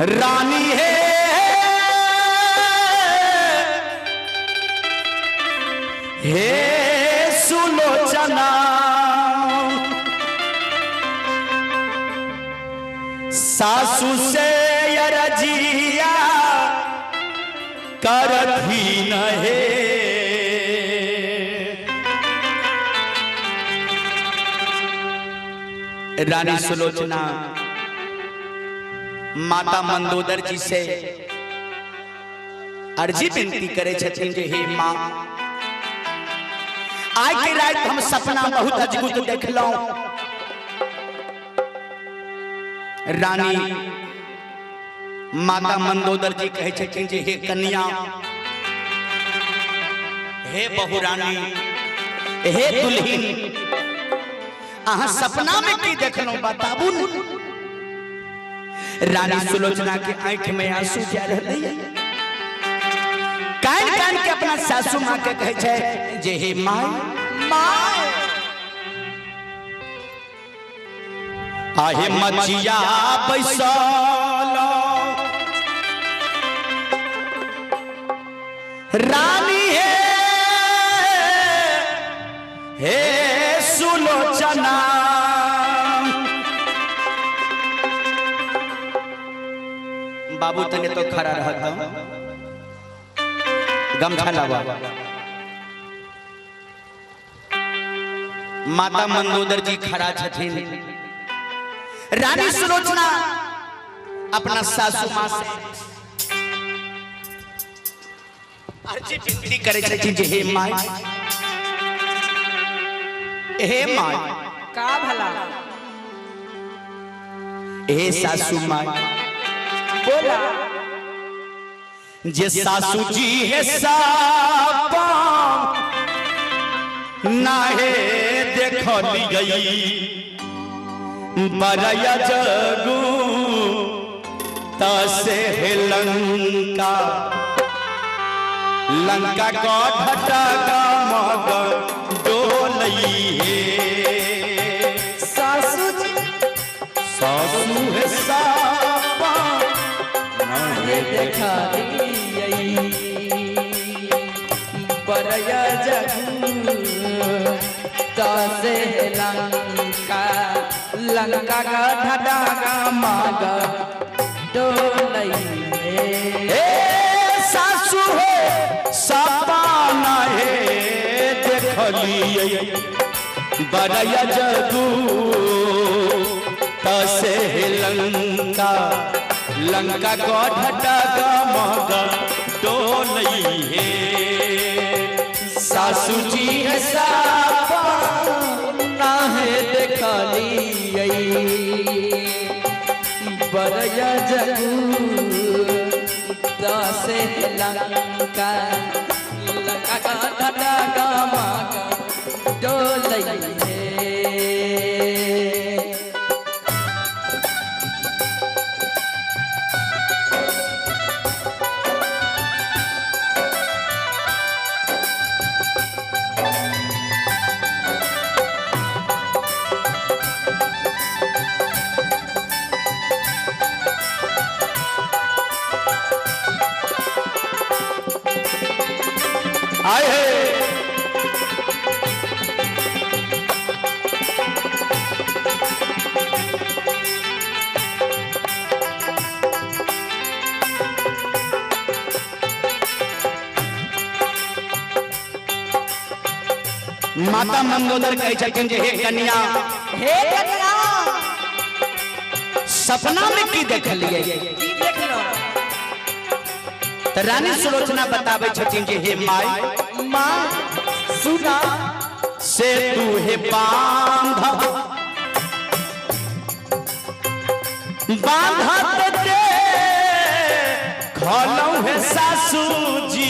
रानी है हे सुलोचना सासू से अरजिया करती न है रानी सुलोचना माता मंदोदर जी से अर्जी विनती करे छथिन जे हे मां आज की रात हम सपना बहुत अद्भुत देखलौ। रानी माता मंदोदर जी कहे छथिन जे हे कन्या हे बहुरानी हे दुल्हिन अहाँ सपना में की देखलौ बताबू न। रानी सुलोचना के आंख में आंसू जा रहे कान कान के अपना सासू मां के कहे छे जे हे माय माय आहे मचिया बैसल रानी हे सुलोचना बाबू तने तो खड़ा रहता गमछा लावा। माता मंदोदर जी खड़ा छथिन। रानी सुलोचना अपना सासू मां से अर्जी विनती करे छथिन जे हे माय का भला हे सासू मां बोला जे सासू जी है सापा नाहे देखली गई बरया जगू तसे है लंका लंका का ढटा का मगर डोलई है सासू है सापा देखा बरया जगू तसे लंका लंका का ढटा का माग डोलई हे सासू है सपाना है देखलिए बरया जगू तसे लंका लंका को ढटा का मगा डोलई है सासू जी है सपना है देखली बरया जगू तसे लंका लंका का ढटा का मागा डोलई है आए है माता मंदोदर कहे छथिन जे हे कन्या सपना में की देखलिए की देखलो तो रानी सुलोचना बतावे छथिन जे हे माय मां सुना से तू है बांध बांधत दे खलौ है सासू जी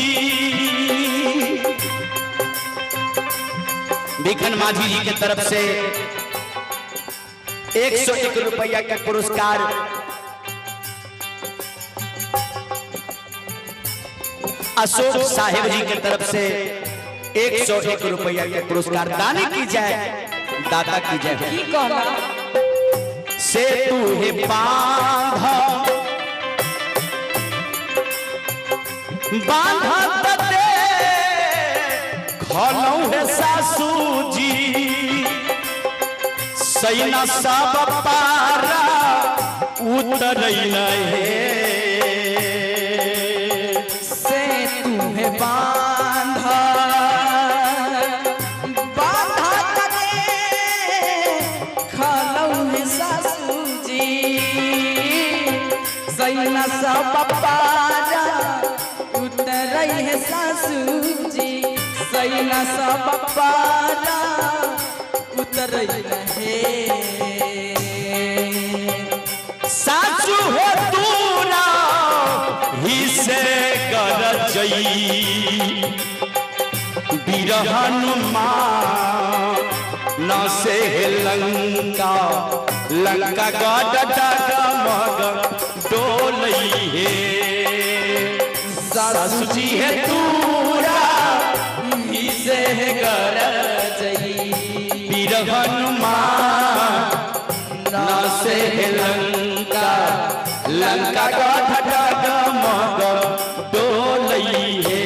भिखन माझी जी के तरफ से 101 रुपया का पुरस्कार अशोक साहेब जी की तरफ से 101 रुपया के पुरस्कार दान की जाए, दाता की जाए। से तू है बांधा बांधत दे खलौ है सासू जी सैना सब पारा उतरैल हे से तुम्हें बांधा सासू जी सैना सब पारा उतरई है सासू जी सैना सब पारा उतरई है सासू हो तू ना ही से कर जई बिरहन न से लंका लंका गड डगमग डोलई हे सासू जी है तूरा ही से कर जई बिरहन न से लंका लंका गड डगमग डोलई हे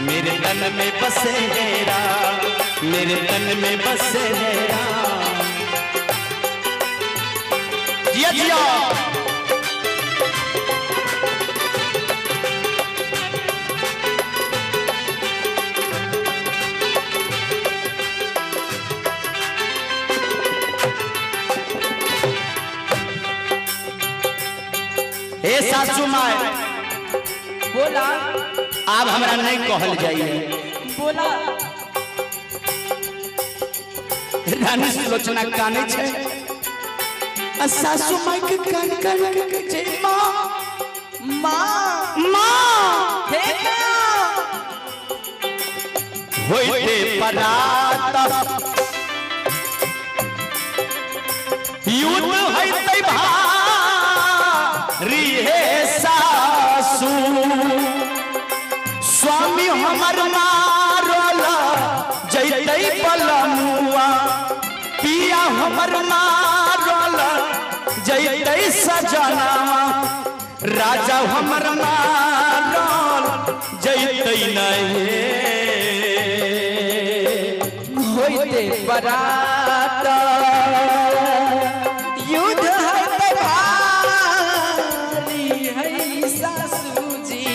मेरे तन में बसे मेरा मेरे तन में बसे मेरा जिया जिया हे सासू माय बोला आप हमरा नहीं कहल जाइए बोला रानी सुलोचना काने छे सासू माय के कान कान के मां मां मां हे होइते परात युद्ध होइते भारी हे सासू स्वामी हमर मारल जैतै पलमुआ पिया हमर मारल जैतै सजनावा राजा हमर मारल जैतै नहीं होइते बरात युद्ध होइते भारी है सासू जी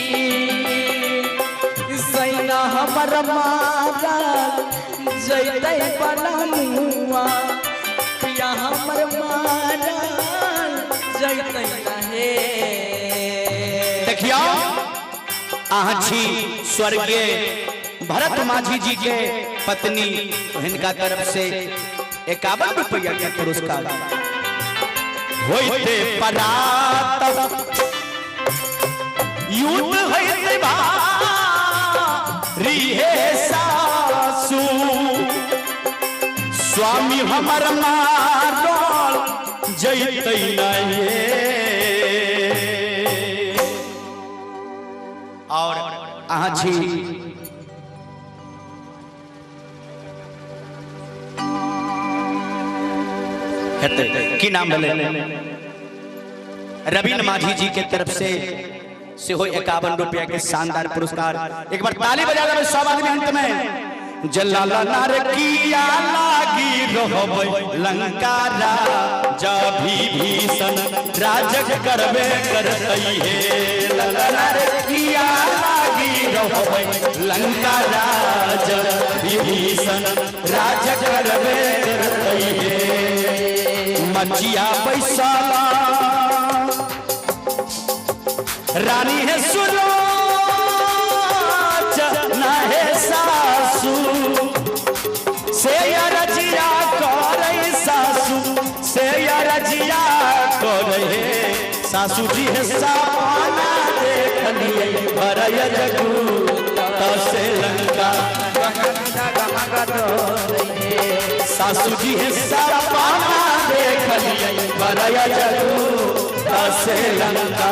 सैना हमर मारा जैतै पलमुआ पिया हमर मारा जैतै हे देखियो अहाँ छी स्वर्गीय भरत माझी जी के पत्नी इनका तरफ से 51 रुपया के पुरस्कार होइते परात युद्ध होइते भारी हे सासू स्वामी हमर मारल जैतै नहीं और अहाँ छी की नाम बोले रवीन माझी जी के तरफ से हो 51 रुपया के शानदार पुरस्कार। एक बार ताली बजा दे सब आदमी अंत में जलाला नार किया लागी रहबै लंका राजा भीषण राजक करबे करतै हे लाला नार किया लागी रहबै लंका राजा भीषण राजक करबे करतै हे मचिया बैसाला रानी है सुलोचना है सासू से रजिया करे सासू से रजिया करे सासू जी है सावना देख लिए भरय जगू से लंका सासू जी है सावना देख लिए भरय जगू से लंका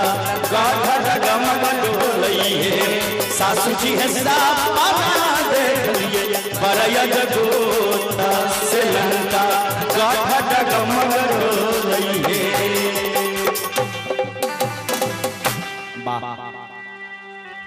गाढ़ गम डोलई है सासू जी है सापना देख लिए बरया जगोता से